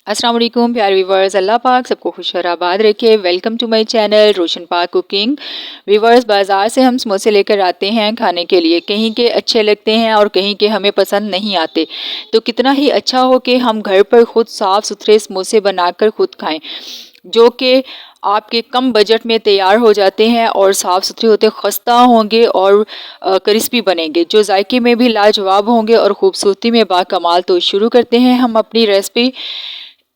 अस्सलाम वालेकुम प्यारे व्यूवर्स, अल्लाह पाक सबको खुश और आबाद रखे। वेलकम टू माय चैनल रोशन पाक कुकिंग। व्यूवर्स, बाज़ार से हम समोसे लेकर आते हैं खाने के लिए, कहीं के अच्छे लगते हैं और कहीं के हमें पसंद नहीं आते। तो कितना ही अच्छा हो कि हम घर पर खुद साफ़ सुथरे समोसे बनाकर खुद खाएं, जो कि आपके कम बजट में तैयार हो जाते हैं और साफ़ सुथरे होते, खस्ता होंगे और क्रिस्पी बनेंगे, जो जायके में भी लाजवाब होंगे और ख़ूबसूरती में बाकमाल। तो शुरू करते हैं हम अपनी रेसिपी।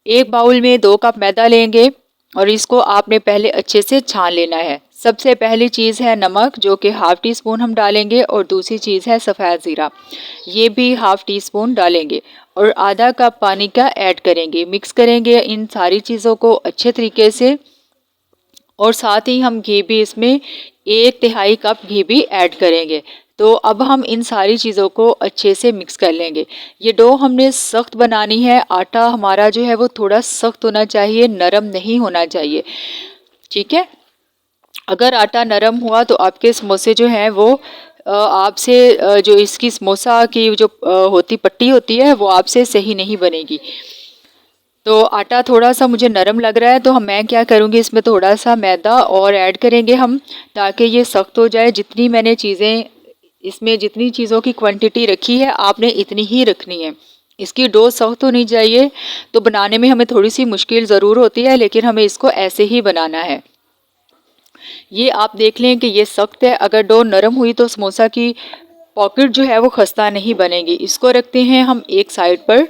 एक बाउल में 2 कप मैदा लेंगे और इसको आपने पहले अच्छे से छान लेना है। सबसे पहली चीज़ है नमक, जो कि हाफ़ टी स्पून हम डालेंगे, और दूसरी चीज़ है सफ़ेद ज़ीरा, ये भी हाफ़ टी स्पून डालेंगे और आधा कप पानी का ऐड करेंगे। मिक्स करेंगे इन सारी चीज़ों को अच्छे तरीके से, और साथ ही हम घी भी इसमें 1/3 कप घी भी ऐड करेंगे। तो अब हम इन सारी चीज़ों को अच्छे से मिक्स कर लेंगे। ये डो हमने सख्त बनानी है, आटा हमारा जो है वो थोड़ा सख्त होना चाहिए, नरम नहीं होना चाहिए, ठीक है। अगर आटा नरम हुआ तो आपके समोसे जो हैं वो आपसे जो इसकी समोसा की जो होती पट्टी होती है वो आपसे सही नहीं बनेगी। तो आटा थोड़ा सा मुझे नरम लग रहा है, तो मैं क्या करूँगी, इसमें थोड़ा सा मैदा और ऐड करेंगे हम, ताकि ये सख्त हो जाए। जितनी मैंने चीज़ें इसमें जितनी चीज़ों की क्वांटिटी रखी है आपने इतनी ही रखनी है। इसकी डो सख्त होनी चाहिए, तो बनाने में हमें थोड़ी सी मुश्किल ज़रूर होती है, लेकिन हमें इसको ऐसे ही बनाना है। ये आप देख लें कि ये सख्त है। अगर डो नरम हुई तो समोसा की पॉकेट जो है वो खस्ता नहीं बनेगी। इसको रखते हैं हम एक साइड पर,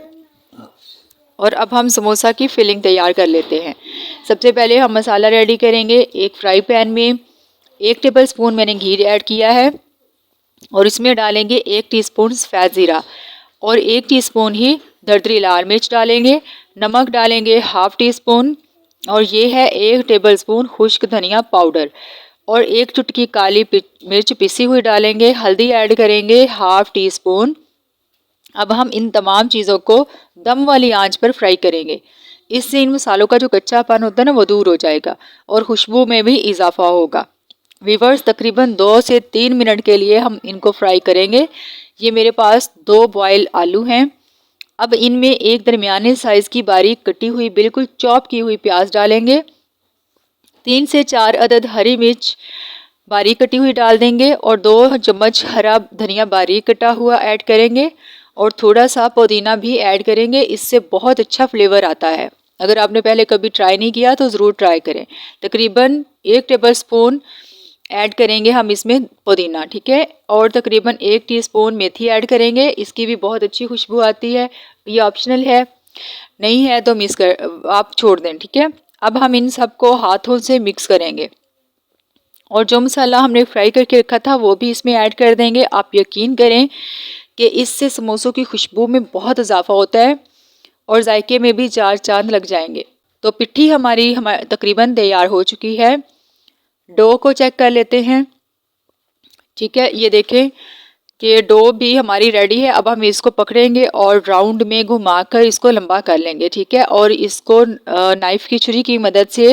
और अब हम समोसा की फिलिंग तैयार कर लेते हैं। सबसे पहले हम मसाला रेडी करेंगे। एक फ्राई पैन में 1 टेबल स्पून मैंने घी ऐड किया है, और इसमें डालेंगे 1 टीस्पून सफ़ेद ज़ीरा और 1 टीस्पून ही दरदरी लाल मिर्च डालेंगे। नमक डालेंगे हाफ़ टी स्पून, और ये है 1 टेबल स्पून खुश्क धनिया पाउडर, और 1 चुटकी काली मिर्च पिसी हुई डालेंगे। हल्दी ऐड करेंगे हाफ़ टी स्पून। अब हम इन तमाम चीज़ों को दम वाली आंच पर फ्राई करेंगे। इससे इन मसालों का जो कच्चापन होता है ना वो दूर हो जाएगा और खुशबू में भी इजाफा होगा। व्यूअर्स, तकरीबन 2 से 3 मिनट के लिए हम इनको फ्राई करेंगे। ये मेरे पास 2 बॉयल आलू हैं। अब इनमें एक दरमियाने साइज़ की बारीक कटी हुई बिल्कुल चॉप की हुई प्याज डालेंगे। 3 से 4 अदद हरी मिर्च बारीक कटी हुई डाल देंगे, और 2 चम्मच हरा धनिया बारीक कटा हुआ ऐड करेंगे, और थोड़ा सा पुदीना भी ऐड करेंगे। इससे बहुत अच्छा फ्लेवर आता है। अगर आपने पहले कभी ट्राई नहीं किया तो ज़रूर ट्राई करें। तकरीबन 1 टेबल स्पून ऐड करेंगे हम इसमें पुदीना, ठीक है, और तकरीबन 1 टीस्पून मेथी ऐड करेंगे। इसकी भी बहुत अच्छी खुशबू आती है। ये ऑप्शनल है, नहीं है तो आप छोड़ दें, ठीक है। अब हम इन सबको हाथों से मिक्स करेंगे, और जो मसाला हमने फ्राई करके रखा था वो भी इसमें ऐड कर देंगे। आप यकीन करें कि इससे समोसों की खुशबू में बहुत इजाफा होता है और जायके में भी 4 चांद लग जाएंगे। तो पिट्ठी हमारी तकरीबन तैयार हो चुकी है। डो को चेक कर लेते हैं, ठीक है। ये देखें कि डो भी हमारी रेडी है। अब हम इसको पकड़ेंगे और राउंड में घुमाकर इसको लंबा कर लेंगे, ठीक है, और इसको नाइफ़ की छुरी की मदद से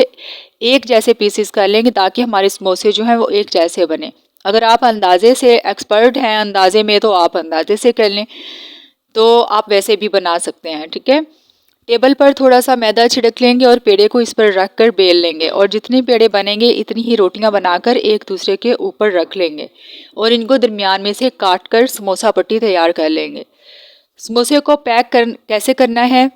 एक जैसे पीसेस कर लेंगे, ताकि हमारे समोसे जो हैं वो एक जैसे बने। अगर आप अंदाजे से एक्सपर्ट हैं अंदाजे में तो आप अंदाजे से कर लें, तो आप वैसे भी बना सकते हैं, ठीक है। टेबल पर थोड़ा सा मैदा छिड़क लेंगे और पेड़े को इस पर रख कर बेल लेंगे, और जितने पेड़े बनेंगे इतनी ही रोटियां बनाकर एक दूसरे के ऊपर रख लेंगे, और इनको दरमियान में से काट कर समोसा पट्टी तैयार कर लेंगे। समोसे को कैसे करना है,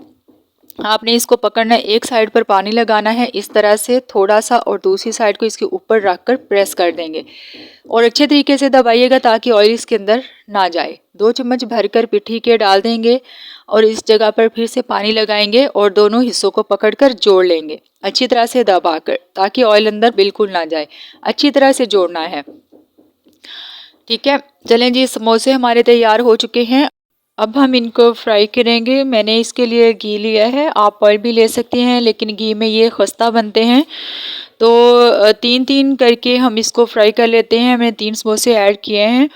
आपने इसको पकड़ना है, एक साइड पर पानी लगाना है इस तरह से थोड़ा सा, और दूसरी साइड को इसके ऊपर रख कर प्रेस कर देंगे, और अच्छे तरीके से दबाइएगा ताकि ऑयल इसके अंदर ना जाए। 2 चम्मच भरकर पिट्ठी के डाल देंगे, और इस जगह पर फिर से पानी लगाएंगे और दोनों हिस्सों को पकड़कर जोड़ लेंगे अच्छी तरह से दबाकर, ताकि ऑयल अंदर बिल्कुल ना जाए। अच्छी तरह से जोड़ना है, ठीक है। चलें जी, समोसे हमारे तैयार हो चुके हैं। अब हम इनको फ्राई करेंगे। मैंने इसके लिए घी लिया है, आप ऑयल भी ले सकते हैं, लेकिन घी में ये खस्ता बनते हैं। तो 3-3 करके हम इसको फ्राई कर लेते हैं। मैंने 3 समोसे ऐड किए हैं।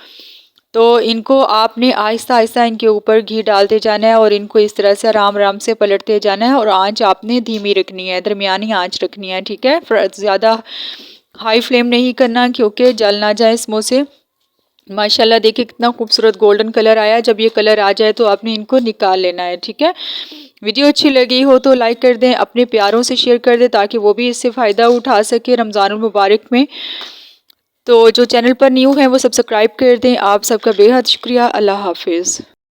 तो इनको आपने आहिस्ता आहिस्ता इनके ऊपर घी डालते जाना है, और इनको इस तरह से आराम आराम से पलटते जाना है, और आंच आपने धीमी रखनी है, दरमियानी आंच रखनी है, ठीक है। ज़्यादा हाई फ्लेम नहीं करना, क्योंकि जल ना जाए समोसे। माशाल्लाह देखिए कितना खूबसूरत गोल्डन कलर आया। जब ये कलर आ जाए तो आपने इनको निकाल लेना है, ठीक है। वीडियो अच्छी लगी हो तो लाइक कर दें, अपने प्यारों से शेयर कर दें ताकि वो भी इससे फ़ायदा उठा सके रमज़ानुल मुबारक में। तो जो चैनल पर न्यू है वो सब्सक्राइब कर दें। आप सबका बेहद शुक्रिया। अल्लाह हाफिज़।